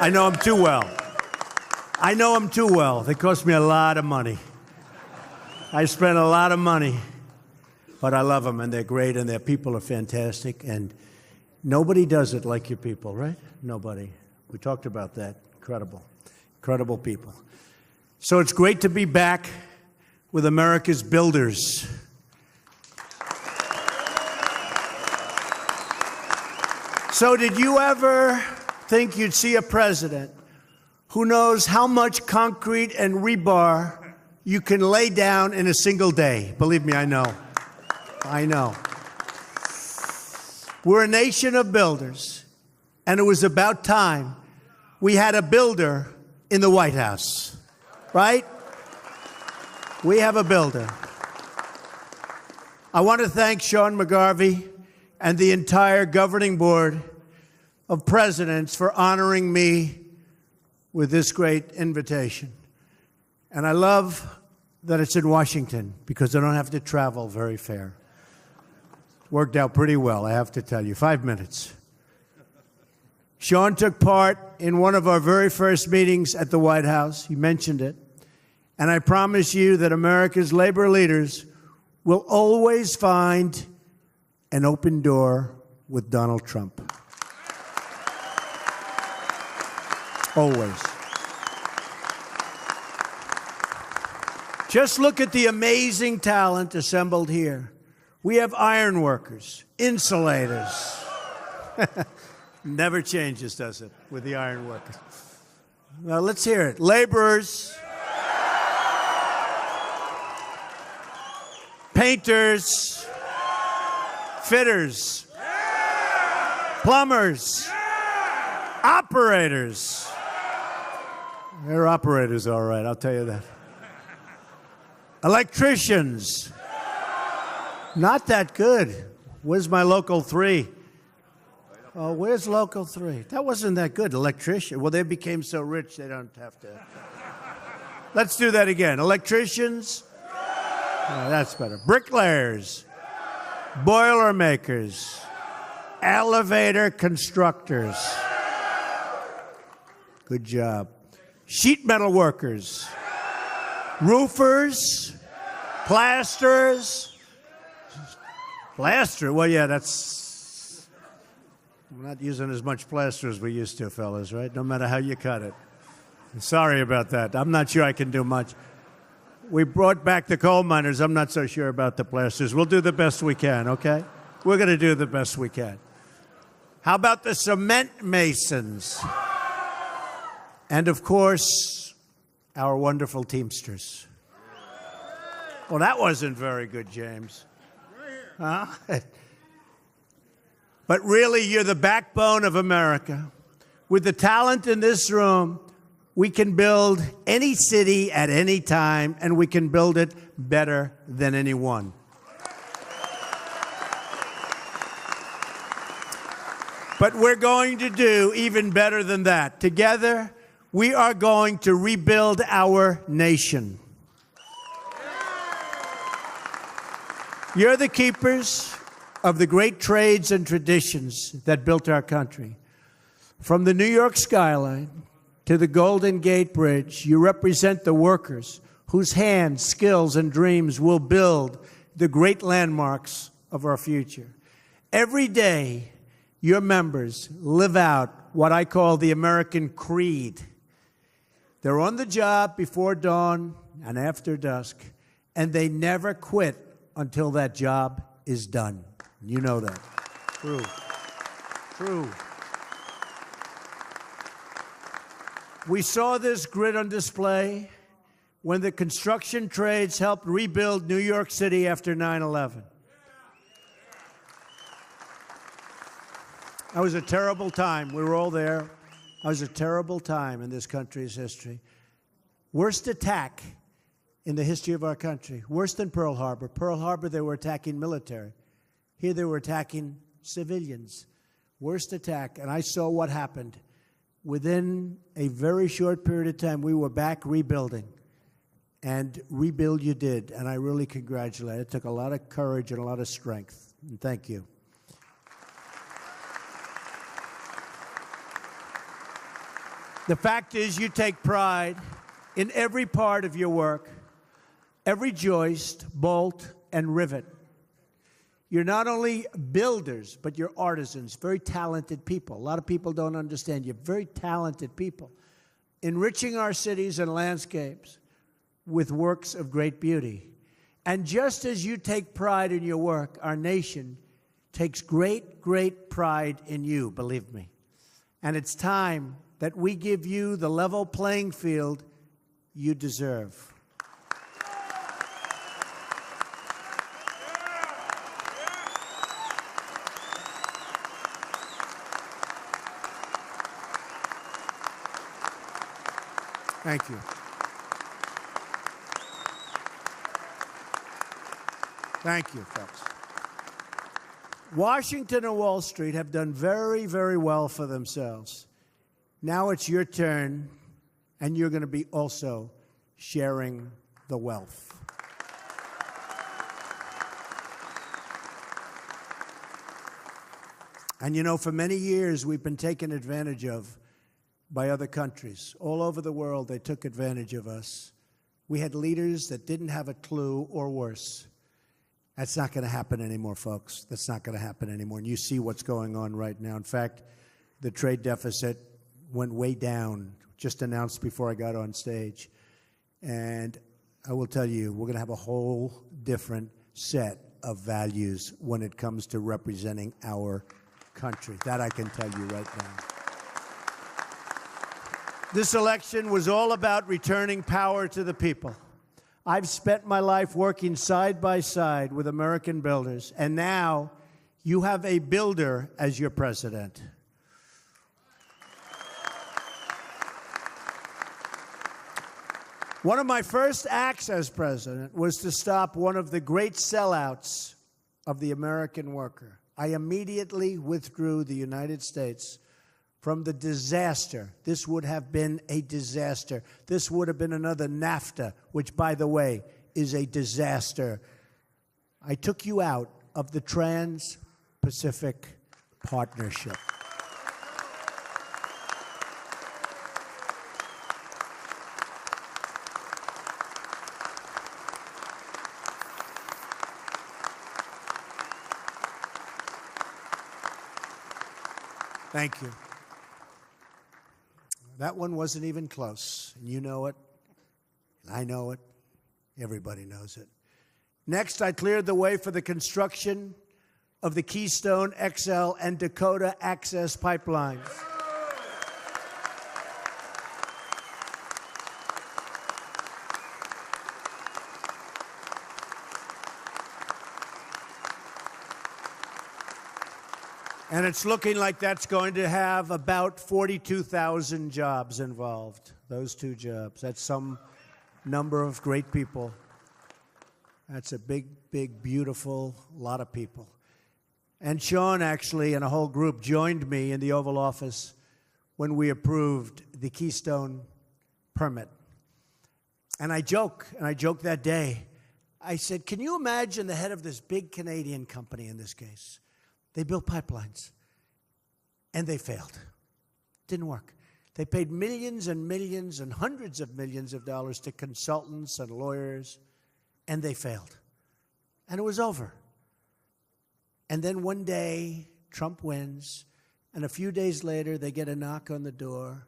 I know them too well. I know them too well. They cost me a lot of money. I spent a lot of money, but I love them, and they're great, and their people are fantastic, and nobody does it like your people, right? Nobody. We talked about that. Incredible. Incredible people. So it's great to be back with America's builders. So did you ever think you'd see a president who knows how much concrete and rebar you can lay down in a single day? Believe me, I know. I know. We're a nation of builders, and it was about time we had a builder in the White House, right? We have a builder. I want to thank Sean McGarvey and the entire governing board of presidents for honoring me with this great invitation. And I love that it's in Washington because I don't have to travel very far. Worked out pretty well, I have to tell you. 5 minutes. Sean took part in one of our very first meetings at the White House. He mentioned it. And I promise you that America's labor leaders will always find an open door with Donald Trump. Always. Just look at the amazing talent assembled here. We have iron workers, insulators. Never changes, does it, with the iron workers? Now, let's hear it. Laborers, painters, fitters, plumbers, operators. They're operators, all right, I'll tell you that. Electricians. Not that good. Where's my local 3? Oh, where's local 3? That wasn't that good. Electrician. Well, they became so rich they don't have to. Let's do that again. Electricians. Oh, that's better. Bricklayers. Boilermakers. Elevator constructors. Good job. Sheet metal workers. Roofers. Plasterers. Plaster? Well, yeah, that's... We're not using as much plaster as we used to, fellas, right? No matter how you cut it. Sorry about that. I'm not sure I can do much. We brought back the coal miners. I'm not so sure about the plasters. We'll do the best we can, okay? We're going to do the best we can. How about the cement masons? And, of course, our wonderful Teamsters. Well, that wasn't very good, James. Huh? But really, you're the backbone of America. With the talent in this room, we can build any city at any time, and we can build it better than anyone. But we're going to do even better than that. Together, we are going to rebuild our nation. You're the keepers of the great trades and traditions that built our country. From the New York skyline to the Golden Gate Bridge, you represent the workers whose hands, skills, and dreams will build the great landmarks of our future. Every day, your members live out what I call the American creed. They're on the job before dawn and after dusk, and they never quit until that job is done. You know that. True. True. We saw this grit on display when the construction trades helped rebuild New York City after 9/11. That was a terrible time. We were all there. That was a terrible time in this country's history. Worst attack in the history of our country. Worse than Pearl Harbor. Pearl Harbor, they were attacking military. Here they were attacking civilians. Worst attack. And I saw what happened. Within a very short period of time, we were back rebuilding. And rebuild you did. And I really congratulate you. It took a lot of courage and a lot of strength. And thank you. The fact is, you take pride in every part of your work, every joist, bolt, and rivet. You're not only builders, but you're artisans, very talented people. A lot of people don't understand. You're very talented people, enriching our cities and landscapes with works of great beauty. And just as you take pride in your work, our nation takes great, great pride in you, believe me. And it's time that we give you the level playing field you deserve. Thank you. Thank you, folks. Washington and Wall Street have done very, very well for themselves. Now it's your turn, and you're going to be also sharing the wealth. And you know, for many years, we've been taken advantage of by other countries. All over the world, they took advantage of us. We had leaders that didn't have a clue, or worse. That's not going to happen anymore, folks. That's not going to happen anymore. And you see what's going on right now. In fact, the trade deficit went way down, just announced before I got on stage. And I will tell you, we're going to have a whole different set of values when it comes to representing our country. That I can tell you right now. This election was all about returning power to the people. I've spent my life working side by side with American builders, and now you have a builder as your president. One of my first acts as president was to stop one of the great sellouts of the American worker. I immediately withdrew the United States from the disaster. This would have been a disaster. This would have been another NAFTA, which, by the way, is a disaster. I took you out of the Trans-Pacific Partnership. Thank you. That one wasn't even close. And you know it. And I know it. Everybody knows it. Next, I cleared the way for the construction of the Keystone XL and Dakota Access pipelines. And it's looking like that's going to have about 42,000 jobs involved, those two jobs. That's some number of great people. That's a big, big, beautiful lot of people. And Sean, actually, and a whole group joined me in the Oval Office when we approved the Keystone permit. And I joked that day. I said, can you imagine the head of this big Canadian company in this case? They built pipelines, and they failed. Didn't work. They paid millions and millions and hundreds of millions of dollars to consultants and lawyers, and they failed. And it was over. And then one day, Trump wins, and a few days later, they get a knock on the door.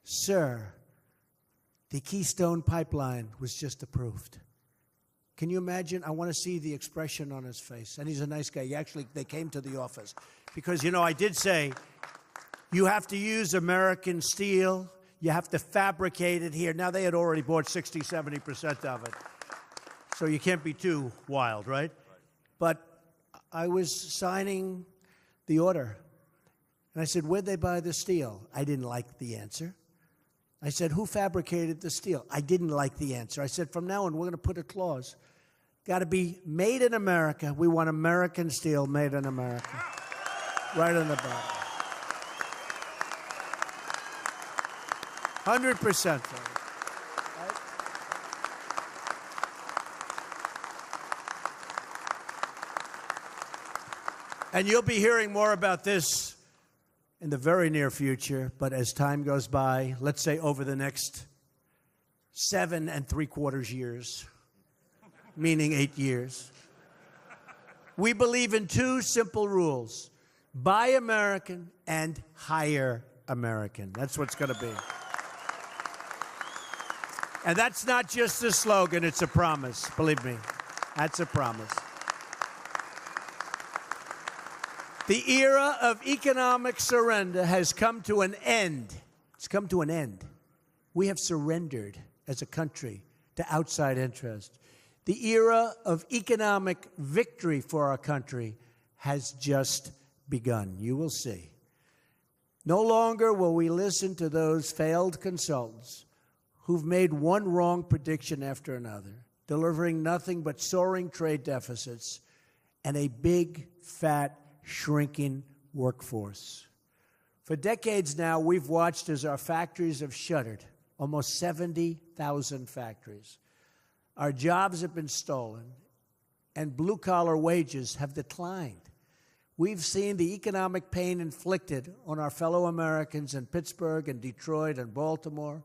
Sir, the Keystone Pipeline was just approved. Can you imagine? I want to see the expression on his face. And he's a nice guy. They came to the office. Because, you know, I did say, you have to use American steel. You have to fabricate it here. Now, they had already bought 60, 70% of it. So you can't be too wild, right? But I was signing the order. And I said, where'd they buy the steel? I didn't like the answer. I said, who fabricated the steel? I didn't like the answer. I said, from now on, we're going to put a clause. Got to be made in America. We want American steel made in America. Right on the bottom. 100%. Right? And you'll be hearing more about this in the very near future, but as time goes by, let's say over the next 7 3/4 years, meaning 8 years, we believe in 2 simple rules: buy American and hire American. That's what's going to be. And that's not just a slogan, it's a promise. Believe me, that's a promise. The era of economic surrender has come to an end. It's come to an end. We have surrendered as a country to outside interest. The era of economic victory for our country has just begun. You will see. No longer will we listen to those failed consultants who've made one wrong prediction after another, delivering nothing but soaring trade deficits and a big, fat, shrinking workforce. For decades now, we've watched as our factories have shuttered, almost 70,000 factories. Our jobs have been stolen, and blue-collar wages have declined. We've seen the economic pain inflicted on our fellow Americans in Pittsburgh and Detroit and Baltimore.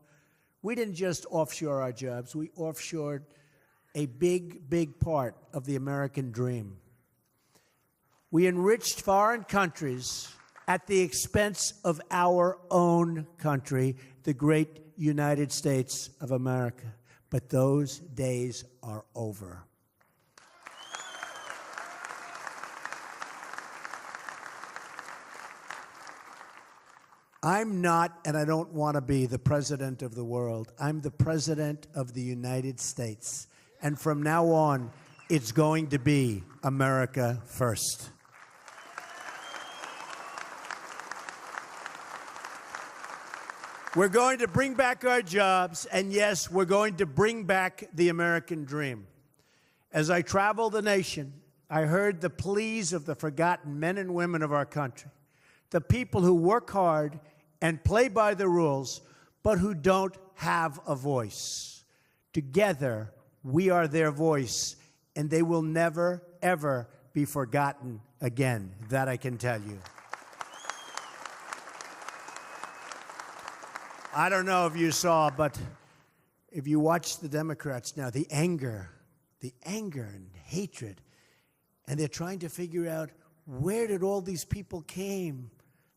We didn't just offshore our jobs, we offshored a big, big part of the American dream. We enriched foreign countries at the expense of our own country, the great United States of America. But those days are over. I'm not, and I don't want to be, the president of the world. I'm the president of the United States. And from now on, it's going to be America first. We're going to bring back our jobs, and yes, we're going to bring back the American dream. As I travel the nation, I heard the pleas of the forgotten men and women of our country, the people who work hard and play by the rules, but who don't have a voice. Together, we are their voice, and they will never, ever be forgotten again. That I can tell you. I don't know if you saw, but if you watch the Democrats now, the anger and hatred, and they're trying to figure out where did all these people came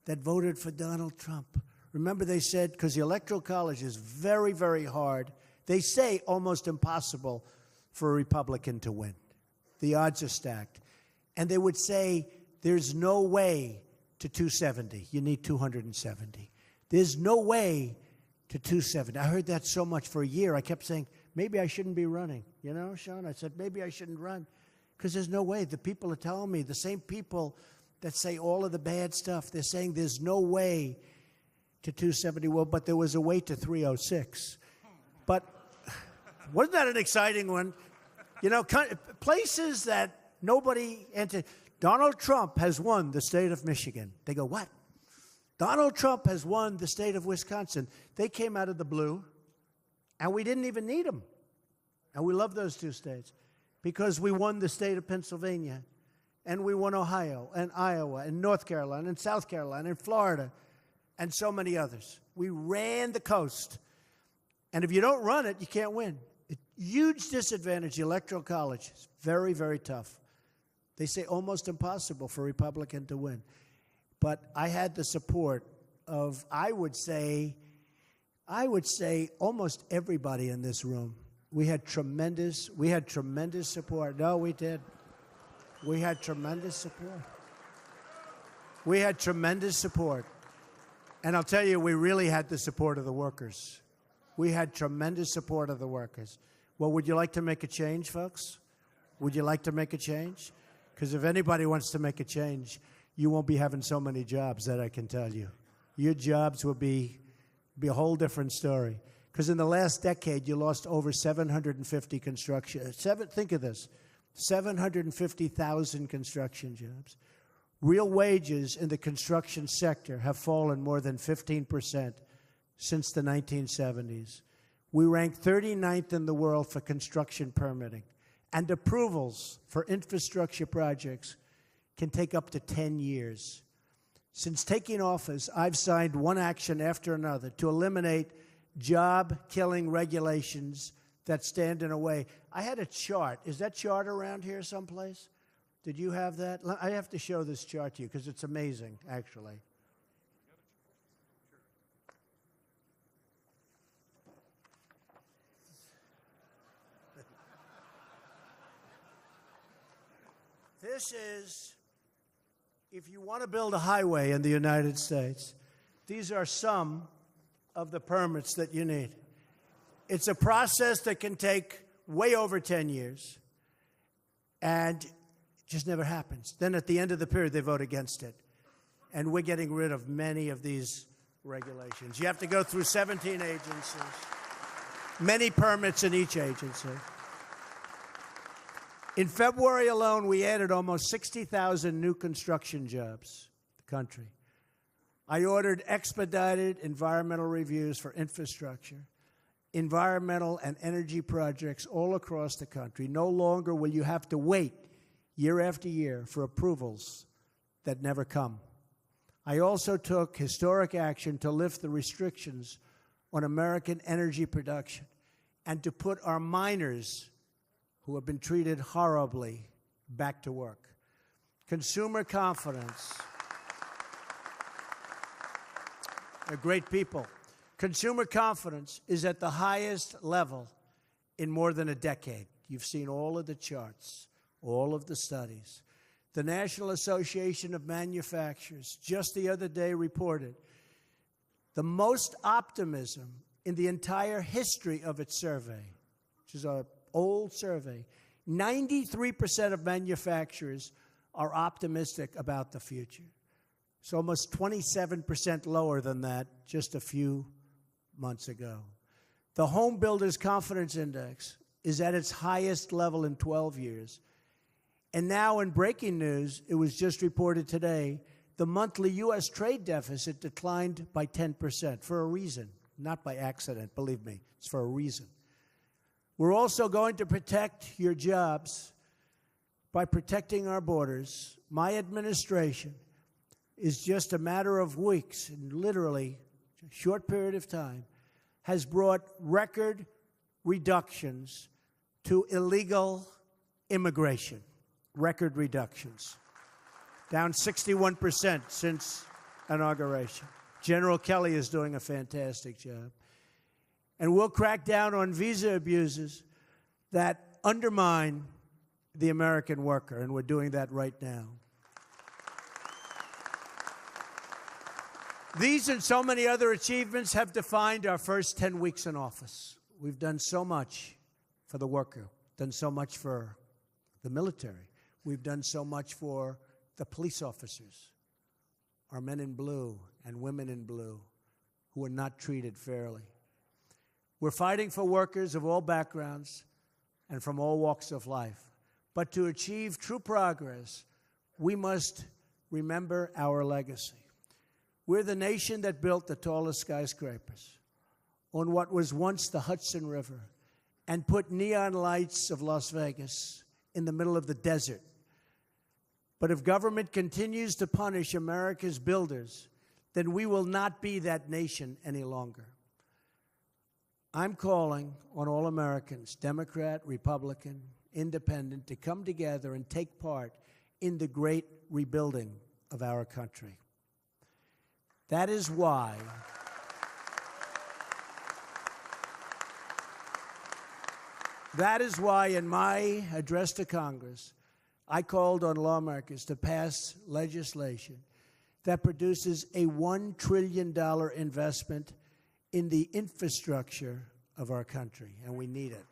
that voted for Donald Trump. Remember they said, because the Electoral College is very, very hard, they say almost impossible for a Republican to win. The odds are stacked. And they would say, there's no way to 270. You need 270. There's no way to 270. I heard that so much for a year. I kept saying, maybe I shouldn't be running. You know, Sean, I said, maybe I shouldn't run. Because there's no way. The people are telling me, the same people that say all of the bad stuff, they're saying there's no way to 270. Well, but there was a way to 306. But wasn't that an exciting one? You know, places that nobody entered. Donald Trump has won the state of Michigan. They go, what? Donald Trump has won the state of Wisconsin. They came out of the blue, and we didn't even need them. And we love those 2 states because we won the state of Pennsylvania, and we won Ohio, and Iowa, and North Carolina, and South Carolina, and Florida, and so many others. We ran the coast. And if you don't run it, you can't win. A huge disadvantage, the Electoral College. It's very, very tough. They say almost impossible for a Republican to win. But I had the support of, I would say almost everybody in this room. We had tremendous support. No, we did. We had tremendous support. We had tremendous support. And I'll tell you, we really had the support of the workers. We had tremendous support of the workers. Well, would you like to make a change, folks? Would you like to make a change? Because if anybody wants to make a change, you won't be having so many jobs, that I can tell you. Your jobs will be a whole different story. Because in the last decade, you lost over 750 construction. Think of this, 750,000 construction jobs. Real wages in the construction sector have fallen more than 15% since the 1970s. We rank 39th in the world for construction permitting. And approvals for infrastructure projects can take up to 10 years. Since taking office, I've signed one action after another to eliminate job-killing regulations that stand in a way. I had a chart. Is that chart around here someplace? Did you have that? I have to show this chart to you because it's amazing, actually. This is, if you want to build a highway in the United States, these are some of the permits that you need. It's a process that can take way over 10 years, and it just never happens. Then at the end of the period, they vote against it. And we're getting rid of many of these regulations. You have to go through 17 agencies, many permits in each agency. In February alone, we added almost 60,000 new construction jobs to the country. I ordered expedited environmental reviews for infrastructure, environmental and energy projects all across the country. No longer will you have to wait year after year for approvals that never come. I also took historic action to lift the restrictions on American energy production and to put our miners, who have been treated horribly, back to work. Consumer confidence. They're great people. Consumer confidence is at the highest level in more than a decade. You've seen all of the charts, all of the studies. The National Association of Manufacturers just the other day reported the most optimism in the entire history of its survey, which is an old survey. 93% of manufacturers are optimistic about the future. It's almost 27% lower than that just a few months ago. The Home Builders Confidence Index is at its highest level in 12 years. And now, in breaking news, it was just reported today, the monthly U.S. trade deficit declined by 10% for a reason, not by accident, believe me, it's for a reason. We're also going to protect your jobs by protecting our borders. My administration is just a matter of weeks, and literally a short period of time, has brought record reductions to illegal immigration. Record reductions. Down 61% since inauguration. General Kelly is doing a fantastic job. And we'll crack down on visa abuses that undermine the American worker, and we're doing that right now. These and so many other achievements have defined our first 10 weeks in office. We've done so much for the worker, done so much for the military. We've done so much for the police officers, our men in blue and women in blue who are not treated fairly. We're fighting for workers of all backgrounds and from all walks of life. But to achieve true progress, we must remember our legacy. We're the nation that built the tallest skyscrapers on what was once the Hudson River and put neon lights of Las Vegas in the middle of the desert. But if government continues to punish America's builders, then we will not be that nation any longer. I'm calling on all Americans, Democrat, Republican, Independent, to come together and take part in the great rebuilding of our country. That is why in my address to Congress, I called on lawmakers to pass legislation that produces a $1 trillion investment in the infrastructure of our country, and we need it.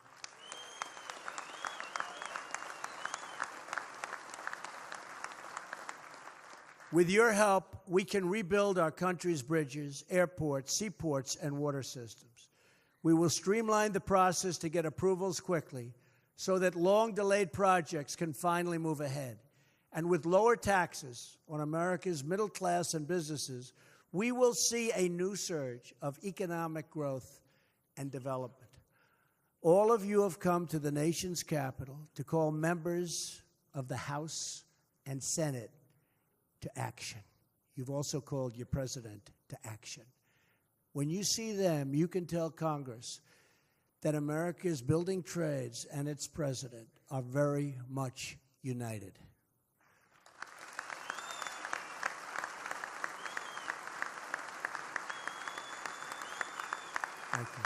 With your help, we can rebuild our country's bridges, airports, seaports, and water systems. We will streamline the process to get approvals quickly so that long-delayed projects can finally move ahead. And with lower taxes on America's middle class and businesses, we will see a new surge of economic growth and development. All of you have come to the nation's capital to call members of the House and Senate to action. you've also called your president to action. When you see them, you can tell Congress that America's building trades and its president are very much united. Thank you.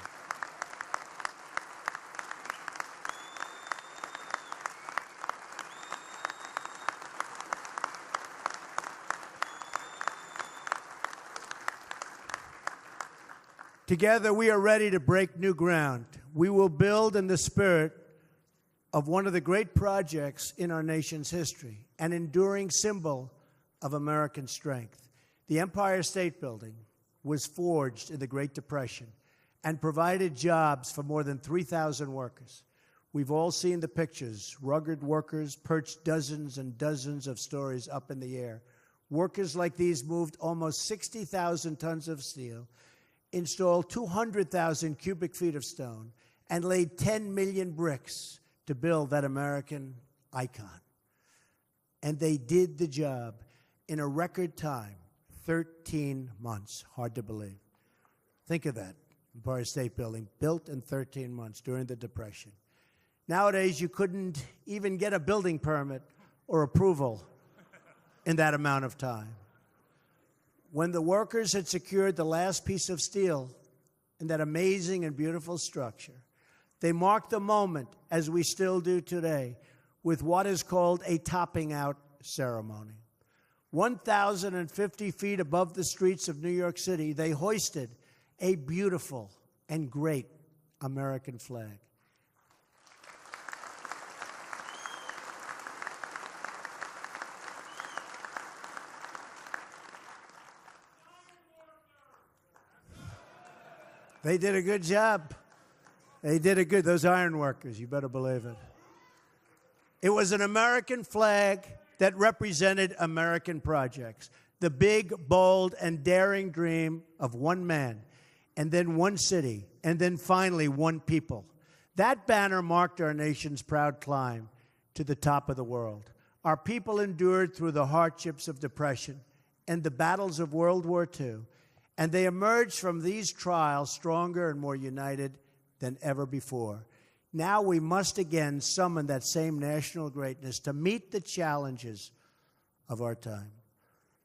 Together, we are ready to break new ground. We will build in the spirit of one of the great projects in our nation's history, an enduring symbol of American strength. The Empire State Building was forged in the Great Depression and provided jobs for more than 3,000 workers. We've all seen the pictures. Rugged workers perched dozens and dozens of stories up in the air. Workers like these moved almost 60,000 tons of steel, installed 200,000 cubic feet of stone, and laid 10 million bricks to build that American icon. And they did the job in a record time, 13 months. Hard to believe. Think of that. Empire State Building, built in 13 months during the Depression. Nowadays, you couldn't even get a building permit or approval in that amount of time. When the workers had secured the last piece of steel in that amazing and beautiful structure, they marked the moment, as we still do today, with what is called a topping out ceremony. 1,050 feet above the streets of New York City, they hoisted a beautiful and great American flag. They did a good job. They did a good, those iron workers, you better believe it. It was an American flag that represented American projects, the big, bold, and daring dream of one man, and then one city, and then finally one people. That banner marked our nation's proud climb to the top of the world. Our people endured through the hardships of depression and the battles of World War II, and they emerged from these trials stronger and more united than ever before. Now we must again summon that same national greatness to meet the challenges of our time.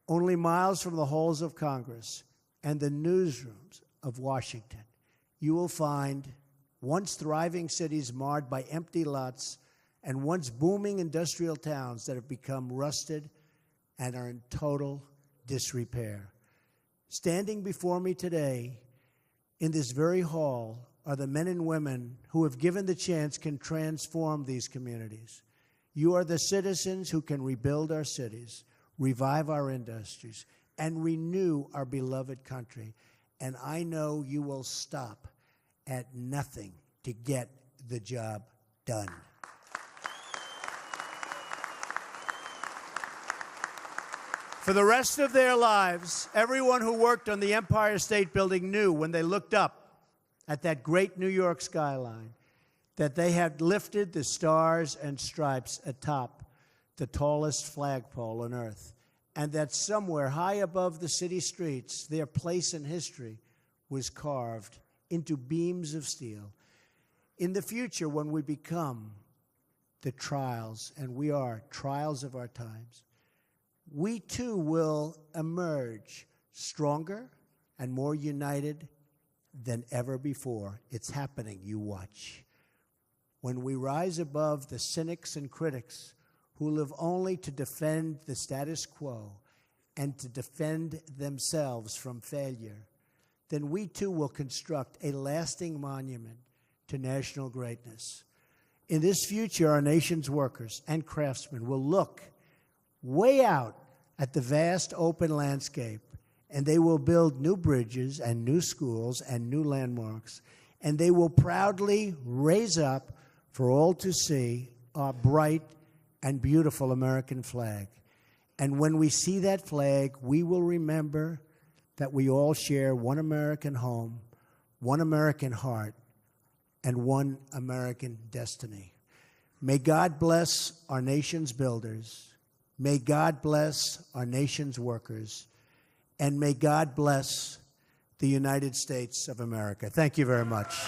Only miles from the halls of Congress and the newsrooms of Washington, you will find once thriving cities marred by empty lots and once booming industrial towns that have become rusted and are in total disrepair. Standing before me today in this very hall are the men and women who, if given the chance, can transform these communities. You are the citizens who can rebuild our cities, revive our industries, and renew our beloved country. And I know you will stop at nothing to get the job done. For the rest of their lives, everyone who worked on the Empire State Building knew when they looked up at that great New York skyline that they had lifted the stars and stripes atop the tallest flagpole on earth, and that somewhere high above the city streets, their place in history was carved into beams of steel. In the future, when we become the trials, and we are trials of our times, we too will emerge stronger and more united than ever before. It's happening, you watch. When we rise above the cynics and critics who live only to defend the status quo and to defend themselves from failure, then we too will construct a lasting monument to national greatness. In this future, our nation's workers and craftsmen will look way out at the vast open landscape, and they will build new bridges and new schools and new landmarks, and they will proudly raise up for all to see our bright and beautiful American flag. And when we see that flag, we will remember that we all share one American home, one American heart, and one American destiny. May God bless our nation's builders. May God bless our nation's workers. and may God bless the United States of America. Thank you very much.